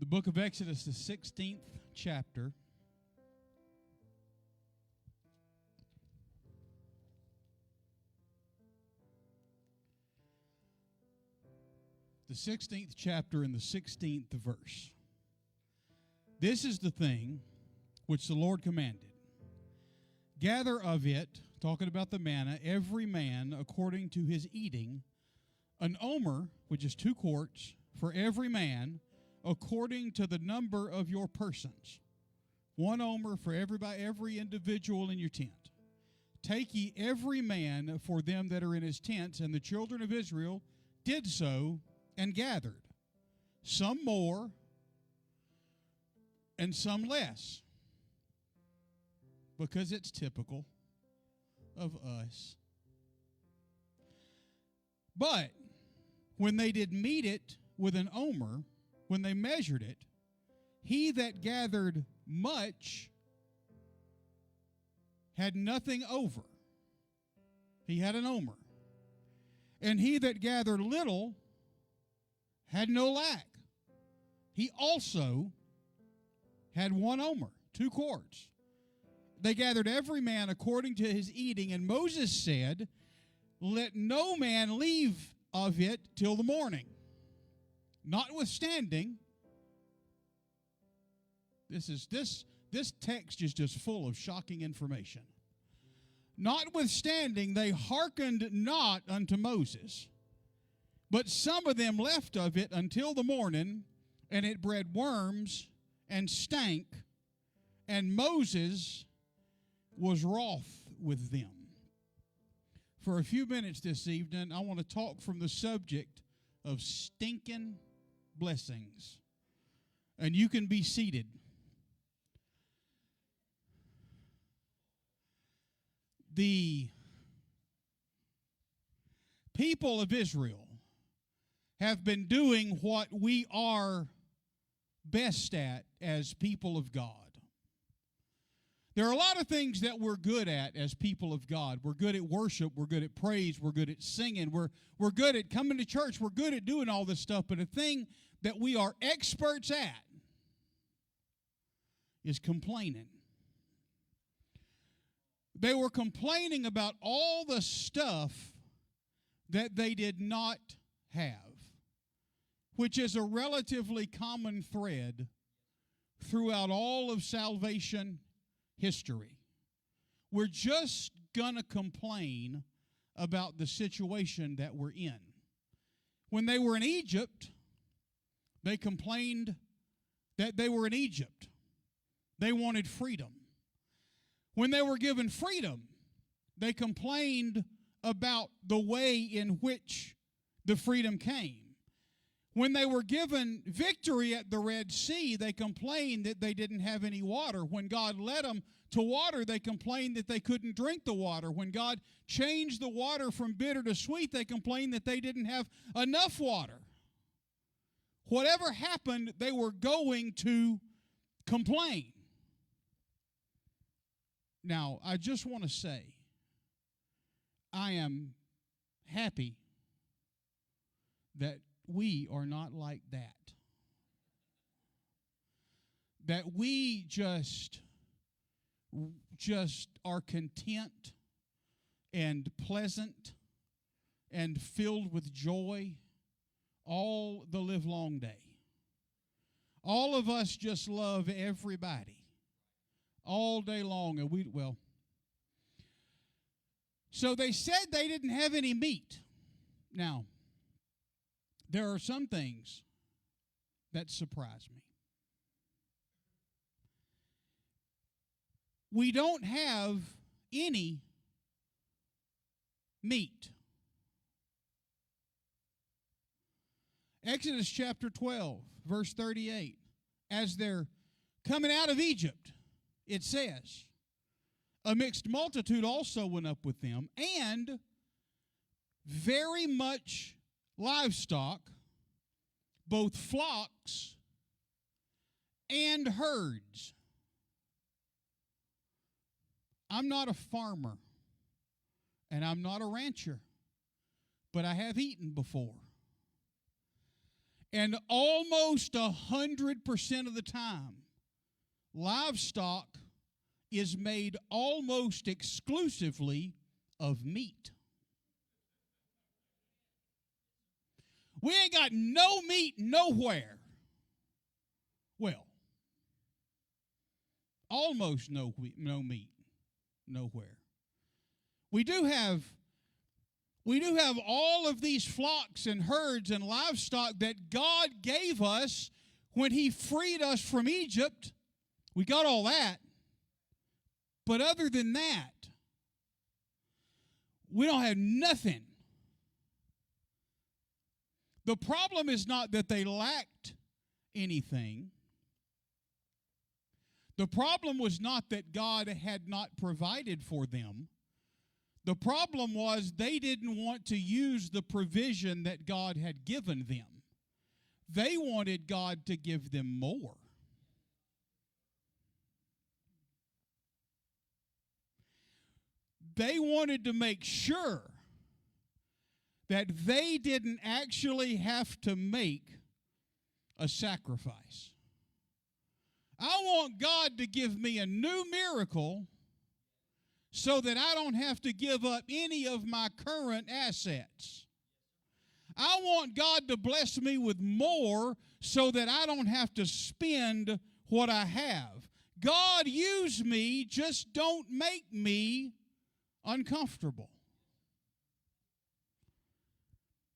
The book of Exodus, the 16th chapter. The 16th chapter and the 16th verse. This is the thing which the Lord commanded. Gather of it, talking about the manna, every man according to his eating, an omer, which is 2 quarts, for every man, according to the number of your persons. 1 omer for every individual in your tent. Take ye every man for them that are in his tents, and the children of Israel did so and gathered, some more and some less, because it's typical of us. But when they did meet it with an omer, when they measured it, he that gathered much had nothing over. He had an omer. And he that gathered little had no lack. He also had 1 omer, 2 quarts. They gathered every man according to his eating, and Moses said, let no man leave of it till the morning. Notwithstanding, this text is just full of shocking information. Notwithstanding, they hearkened not unto Moses, but some of them left of it until the morning, and it bred worms and stank, and Moses was wroth with them. For a few minutes this evening, I want to talk from the subject of stinking blessings. And you can be seated. The people of Israel have been doing what we are best at as people of God. There are a lot of things that we're good at as people of God. We're good at worship. We're good at praise. We're good at singing. We're good at coming to church. We're good at doing all this stuff. But a thing that we are experts at is complaining. They were complaining about all the stuff that they did not have, which is a relatively common thread throughout all of salvation history. We're just going to complain about the situation that we're in. When they were in Egypt, they complained that they were in Egypt. They wanted freedom. When they were given freedom, they complained about the way in which the freedom came. When they were given victory at the Red Sea, they complained that they didn't have any water. When God led them to water, they complained that they couldn't drink the water. When God changed the water from bitter to sweet, they complained that they didn't have enough water. Whatever happened, they were going to complain. Now, I just want to say, I am happy that we are not like that. That we just are content and pleasant and filled with joy all the livelong day. All of us just love everybody all day long. And so they said they didn't have any meat. Now, there are some things that surprise me. We don't have any meat. Exodus chapter 12, verse 38. As they're coming out of Egypt, it says, a mixed multitude also went up with them, and very much livestock, both flocks and herds. I'm not a farmer, and I'm not a rancher, but I have eaten before. And almost 100% of the time, livestock is made almost exclusively of meat. We ain't got no meat nowhere. Well, almost no meat nowhere. We do have all of these flocks and herds and livestock that God gave us when He freed us from Egypt. We got all that. But other than that, we don't have nothing. The problem is not that they lacked anything. The problem was not that God had not provided for them. The problem was they didn't want to use the provision that God had given them. They wanted God to give them more. They wanted to make sure that they didn't actually have to make a sacrifice. I want God to give me a new miracle so that I don't have to give up any of my current assets. I want God to bless me with more so that I don't have to spend what I have. God, use me, just don't make me uncomfortable.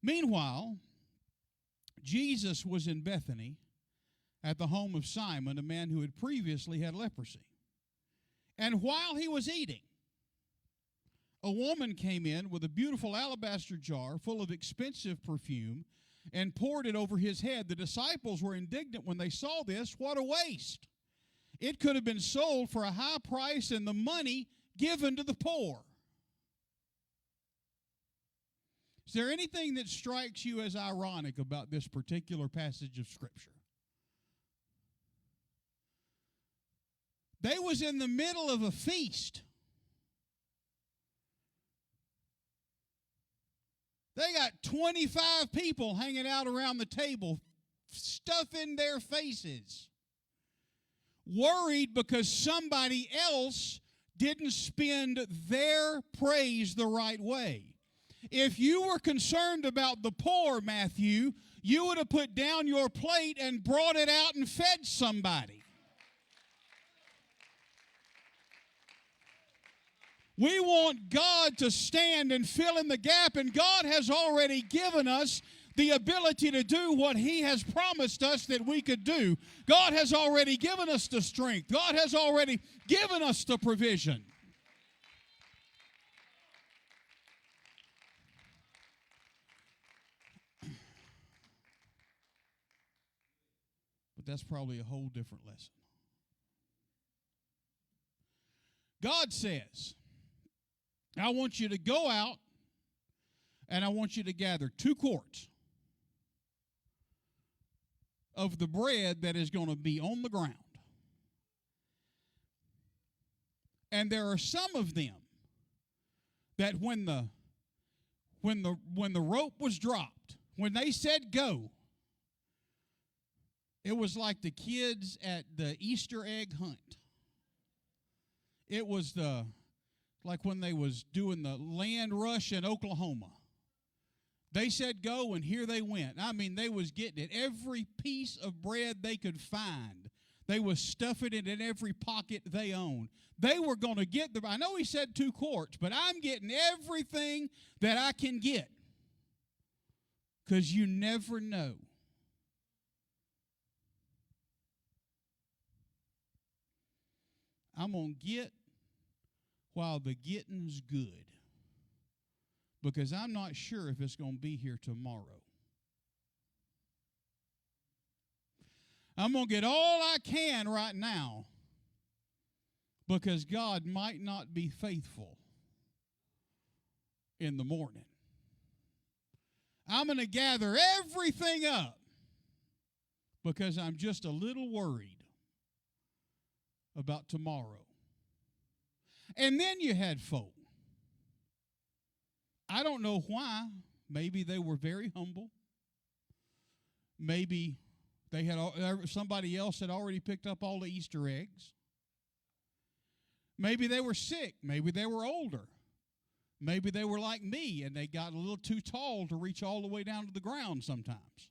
Meanwhile, Jesus was in Bethany at the home of Simon, a man who had previously had leprosy. And while he was eating, a woman came in with a beautiful alabaster jar full of expensive perfume and poured it over his head. The disciples were indignant when they saw this. What a waste! It could have been sold for a high price and the money given to the poor. Is there anything that strikes you as ironic about this particular passage of Scripture? They was in the middle of a feast. They got 25 people hanging out around the table, stuffing their faces, worried because somebody else didn't spend their praise the right way. If you were concerned about the poor, Matthew, you would have put down your plate and brought it out and fed somebody. We want God to stand and fill in the gap, and God has already given us the ability to do what He has promised us that we could do. God has already given us the strength. God has already given us the provision. But that's probably a whole different lesson. God says, I want you to go out and I want you to gather 2 quarts of the bread that is going to be on the ground. And there are some of them that when the rope was dropped, when they said go, it was like the kids at the Easter egg hunt. It was like when they was doing the land rush in Oklahoma. They said go, and here they went. I mean, they was getting it. Every piece of bread they could find, they was stuffing it in every pocket they owned. They were going to get I know he said 2 quarts, but I'm getting everything that I can get. Because you never know. I'm going to get while the getting's good, because I'm not sure if it's going to be here tomorrow. I'm going to get all I can right now, because God might not be faithful in the morning. I'm going to gather everything up because I'm just a little worried about tomorrow. And then you had folk. I don't know why. Maybe they were very humble. Maybe somebody else had already picked up all the Easter eggs. Maybe they were sick. Maybe they were older. Maybe they were like me and they got a little too tall to reach all the way down to the ground sometimes.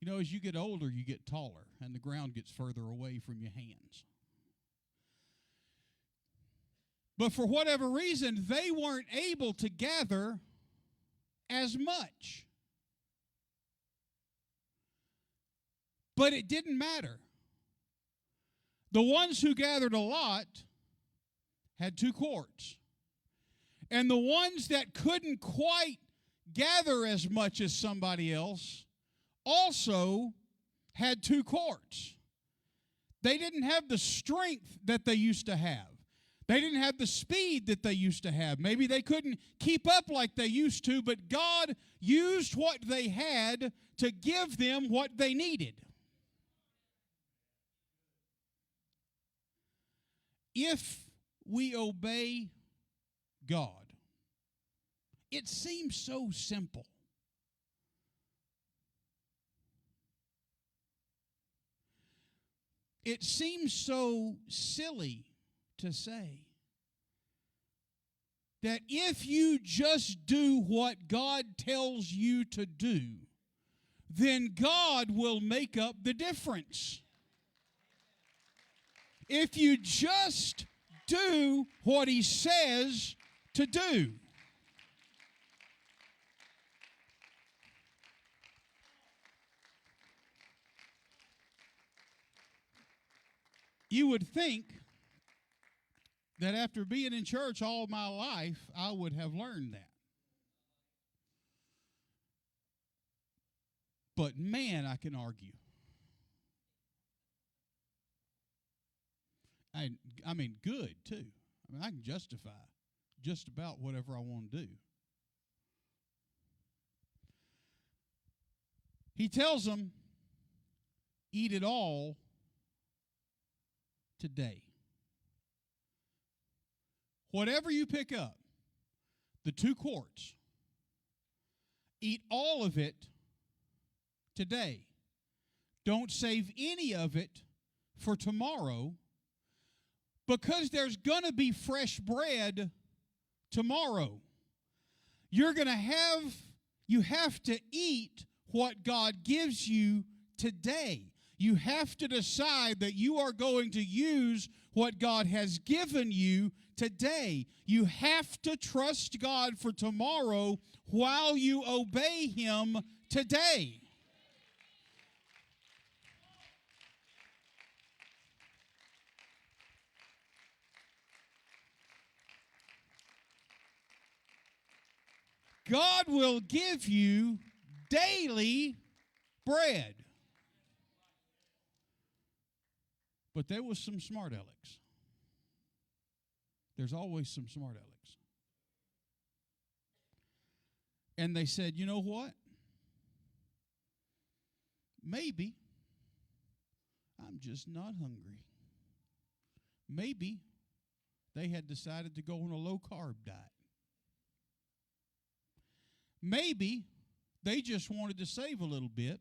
You know, as you get older, you get taller, and the ground gets further away from your hands. But for whatever reason, they weren't able to gather as much. But it didn't matter. The ones who gathered a lot had 2 quarts. And the ones that couldn't quite gather as much as somebody else also had 2 quarts. They didn't have the strength that they used to have. They didn't have the speed that they used to have. Maybe they couldn't keep up like they used to, but God used what they had to give them what they needed. If we obey God, it seems so simple. It seems so silly to say that if you just do what God tells you to do, then God will make up the difference. If you just do what He says to do. You would think that after being in church all my life, I would have learned that. But man, I can argue. I mean, good, too. I mean, I can justify just about whatever I want to do. He tells them, eat it all today. Whatever you pick up, the 2 quarts, eat all of it today. Don't save any of it for tomorrow, because there's going to be fresh bread tomorrow. You have to eat what God gives you today. You have to decide that you are going to use what God has given you today. You have to trust God for tomorrow while you obey Him today. God will give you daily bread. But there was some smart alecks. There's always some smart alecks. And they said, you know what? Maybe I'm just not hungry. Maybe they had decided to go on a low-carb diet. Maybe they just wanted to save a little bit,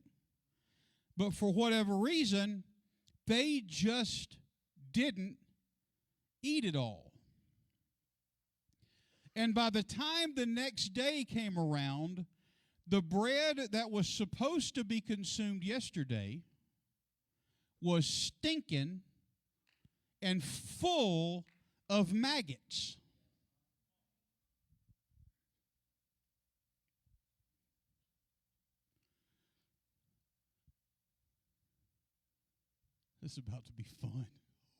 but for whatever reason, they just didn't eat it all. And by the time the next day came around, the bread that was supposed to be consumed yesterday was stinking and full of maggots. This is about to be fun.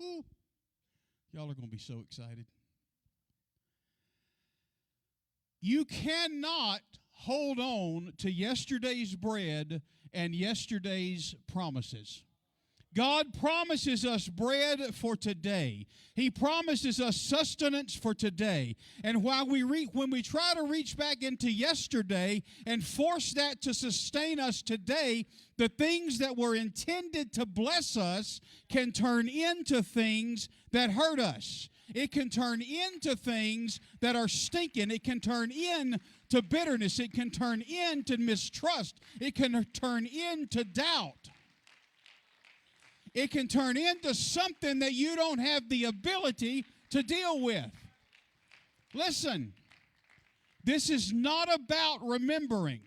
Ooh. Y'all are going to be so excited. You cannot hold on to yesterday's bread and yesterday's promises. God promises us bread for today. He promises us sustenance for today. And while when we try to reach back into yesterday and force that to sustain us today, the things that were intended to bless us can turn into things that hurt us. It can turn into things that are stinking. It can turn into bitterness. It can turn into mistrust. It can turn into doubt. It can turn into something that you don't have the ability to deal with. Listen, this is not about remembering.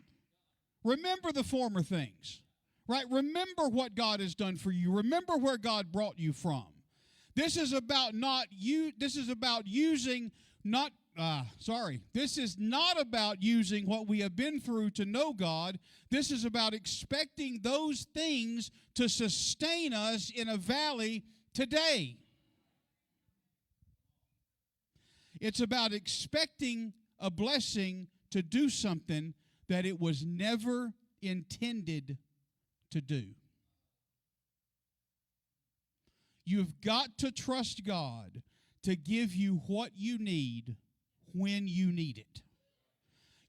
Remember the former things, right? Remember what God has done for you. Remember where God brought you from. This is about This is about using This is not about using what we have been through to know God. This is about expecting those things to sustain us in a valley today. It's about expecting a blessing to do something that it was never intended to do. You've got to trust God to give you what you need when you need it.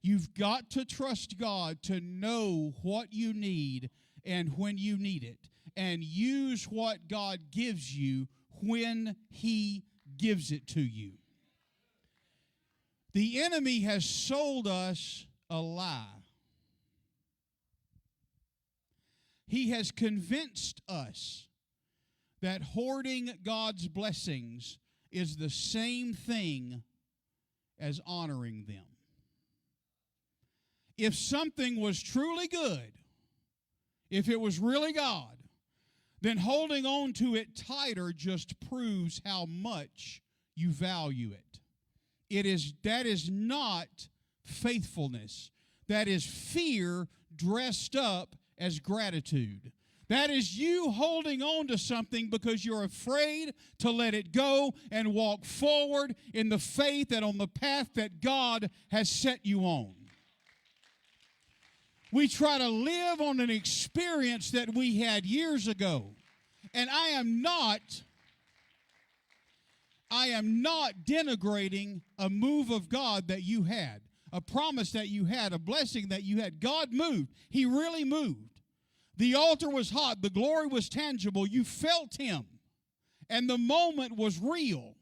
You've got to trust God to know what you need and when you need it, and use what God gives you when He gives it to you. The enemy has sold us a lie. He has convinced us that hoarding God's blessings is the same thing as honoring them. If something was truly good, if it was really God, then holding on to it tighter just proves how much you value it. That is not faithfulness. That is fear dressed up as gratitude. That is you holding on to something because you're afraid to let it go and walk forward in the faith and on the path that God has set you on. We try to live on an experience that we had years ago. And I am not denigrating a move of God that you had, a promise that you had, a blessing that you had. God moved. He really moved. The altar was hot. The glory was tangible. You felt Him. And the moment was real.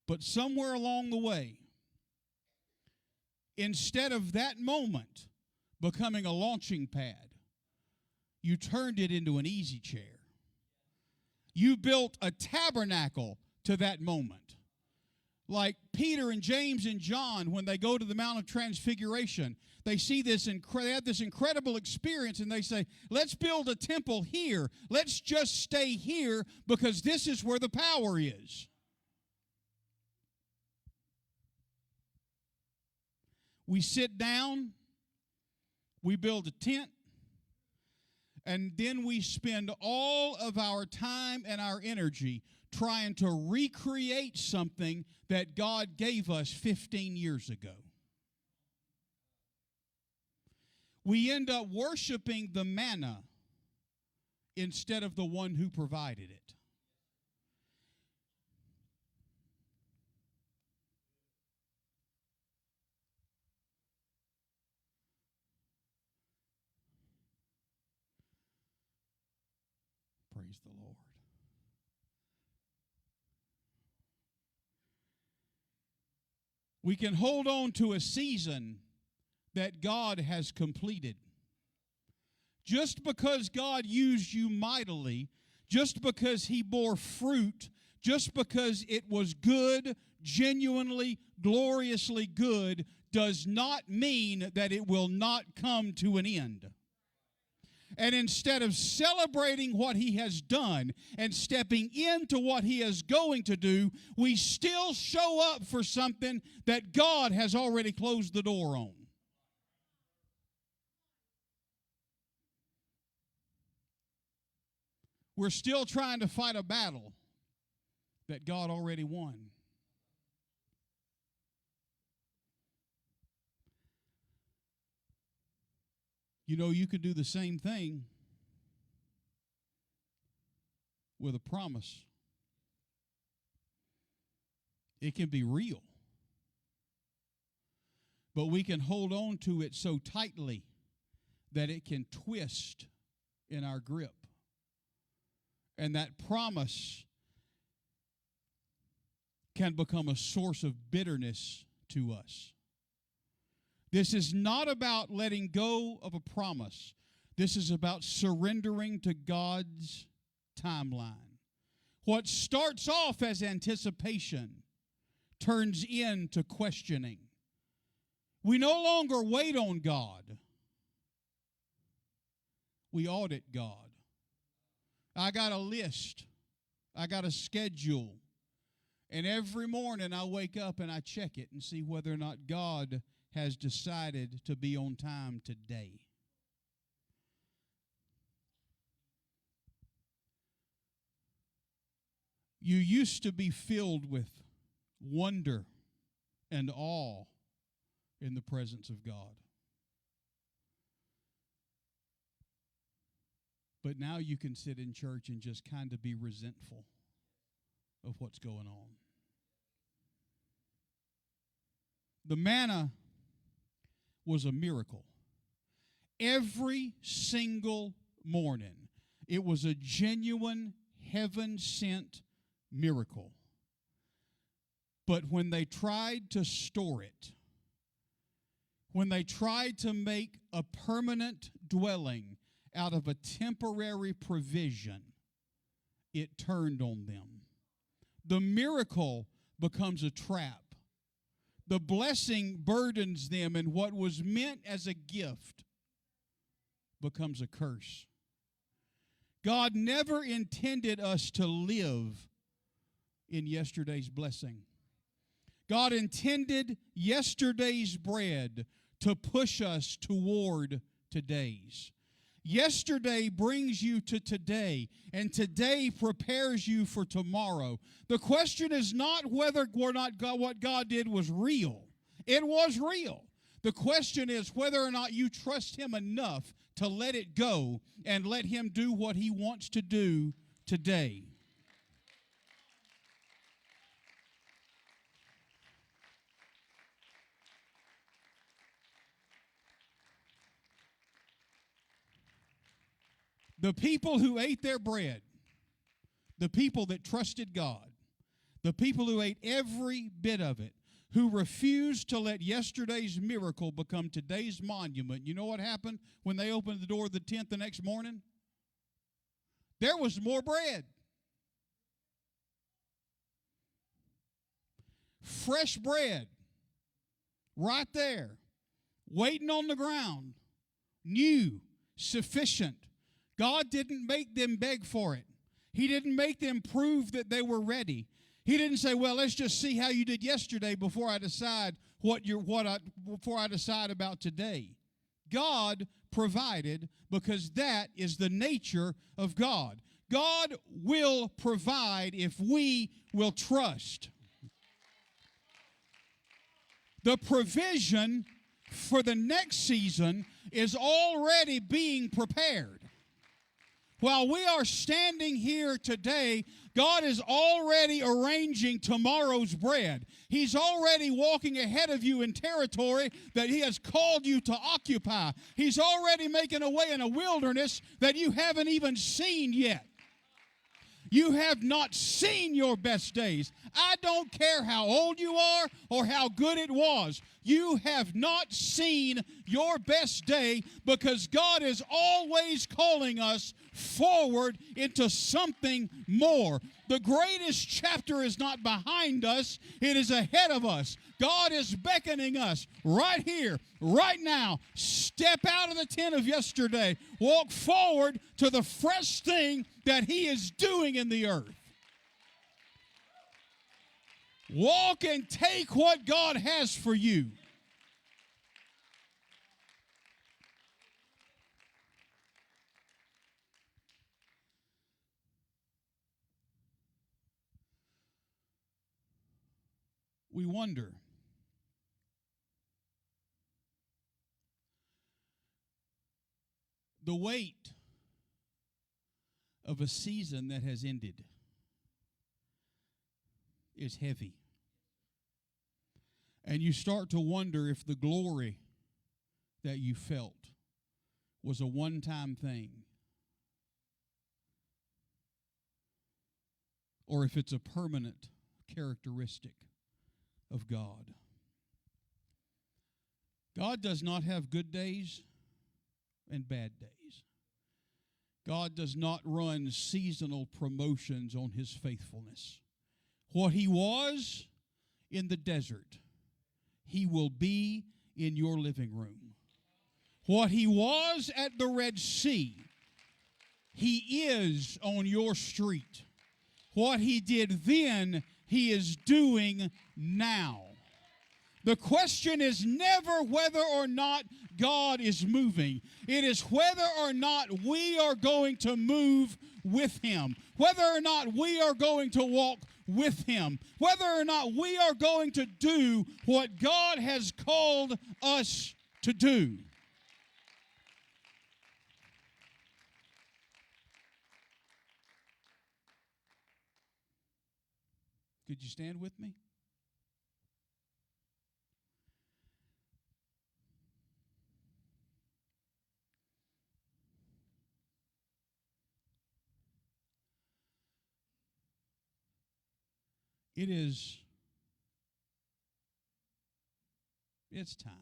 But somewhere along the way, instead of that moment becoming a launching pad, you turned it into an easy chair. You built a tabernacle to that moment. Like Peter and James and John, when they go to the Mount of Transfiguration, they see this, they have this incredible experience, and they say, let's build a temple here. Let's just stay here because this is where the power is. We sit down, we build a tent, and then we spend all of our time and our energy trying to recreate something that God gave us 15 years ago. We end up worshiping the manna instead of the one who provided it. Praise the Lord. We can hold on to a season that God has completed. Just because God used you mightily, just because He bore fruit, just because it was good, genuinely, gloriously good, does not mean that it will not come to an end. And instead of celebrating what He has done and stepping into what He is going to do, we still show up for something that God has already closed the door on. We're still trying to fight a battle that God already won. You know, you could do the same thing with a promise. It can be real. But we can hold on to it so tightly that it can twist in our grip. And that promise can become a source of bitterness to us. This is not about letting go of a promise. This is about surrendering to God's timeline. What starts off as anticipation turns into questioning. We no longer wait on God. We audit God. I got a list. I got a schedule. And every morning I wake up and I check it and see whether or not God has decided to be on time today. You used to be filled with wonder and awe in the presence of God. But now you can sit in church and just kind of be resentful of what's going on. The manna was a miracle. Every single morning, it was a genuine, heaven-sent miracle. But when they tried to store it, when they tried to make a permanent dwelling out of a temporary provision, it turned on them. The miracle becomes a trap. The blessing burdens them, and what was meant as a gift becomes a curse. God never intended us to live in yesterday's blessing. God intended yesterday's bread to push us toward today's. Yesterday brings you to today, and today prepares you for tomorrow. The question is not whether or not what God did was real. It was real. The question is whether or not you trust Him enough to let it go and let Him do what He wants to do today. The people who ate their bread, the people that trusted God, the people who ate every bit of it, who refused to let yesterday's miracle become today's monument, you know what happened when they opened the door of the tent the next morning? There was more bread. Fresh bread, right there, waiting on the ground, new, sufficient. God didn't make them beg for it. He didn't make them prove that they were ready. He didn't say, well, let's just see how you did yesterday before I decide before I decide about today. God provided because that is the nature of God. God will provide if we will trust. The provision for the next season is already being prepared. While we are standing here today, God is already arranging tomorrow's bread. He's already walking ahead of you in territory that He has called you to occupy. He's already making a way in a wilderness that you haven't even seen yet. You have not seen your best days. I don't care how old you are or how good it was. You have not seen your best day because God is always calling us forward into something more. The greatest chapter is not behind us, it is ahead of us. God is beckoning us right here, right now. Step out of the tent of yesterday. Walk forward to the fresh thing that He is doing in the earth. Walk and take what God has for you. We wonder, the weight of a season that has ended is heavy. And you start to wonder if the glory that you felt was a one-time thing, or if it's a permanent characteristic of God. God does not have good days and bad days. God does not run seasonal promotions on His faithfulness. What He was in the desert, He will be in your living room. What He was at the Red Sea, He is on your street. What He did then, He is doing now. The question is never whether or not God is moving. It is whether or not we are going to move with Him, whether or not we are going to walk with Him, whether or not we are going to do what God has called us to do. Could you stand with me? It's time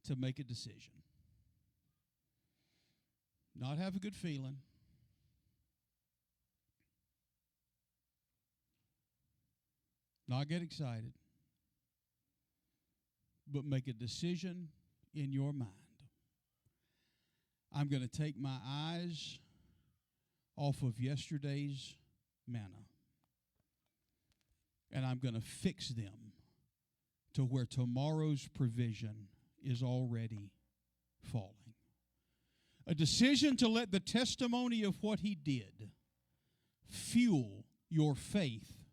to make a decision. Not have a good feeling. Not get excited. But make a decision in your mind. I'm going to take my eyes off of yesterday's manna, and I'm going to fix them to where tomorrow's provision is already falling. A decision to let the testimony of what He did fuel your faith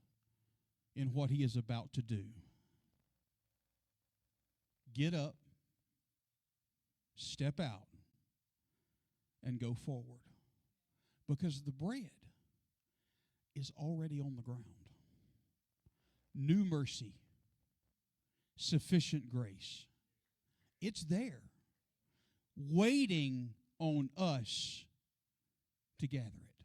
in what He is about to do. Get up, step out, and go forward. Because the bread is already on the ground. New mercy, sufficient grace. It's there, waiting on us to gather it.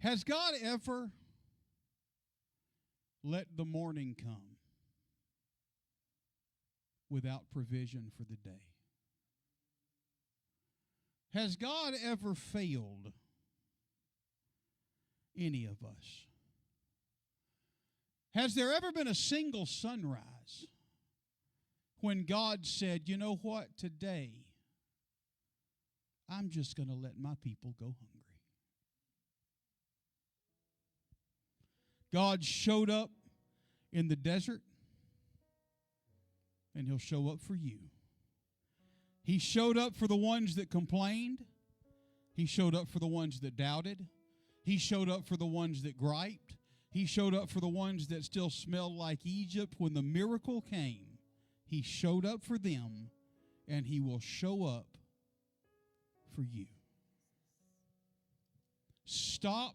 Has God ever let the morning come without provision for the day? Has God ever failed any of us? Has there ever been a single sunrise when God said, you know what, today I'm just going to let my people go hungry? God showed up in the desert, and He'll show up for you. He showed up for the ones that complained. He showed up for the ones that doubted. He showed up for the ones that griped. He showed up for the ones that still smelled like Egypt when the miracle came. He showed up for them, and He will show up for you. Stop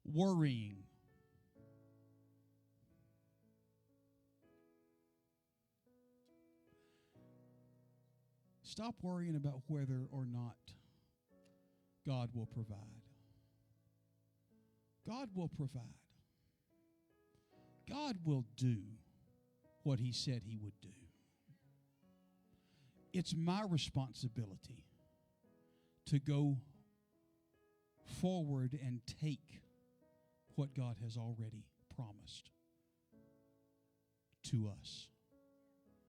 worrying. Stop worrying about whether or not God will provide. God will provide. God will do what He said He would do. It's my responsibility to go forward and take what God has already promised to us.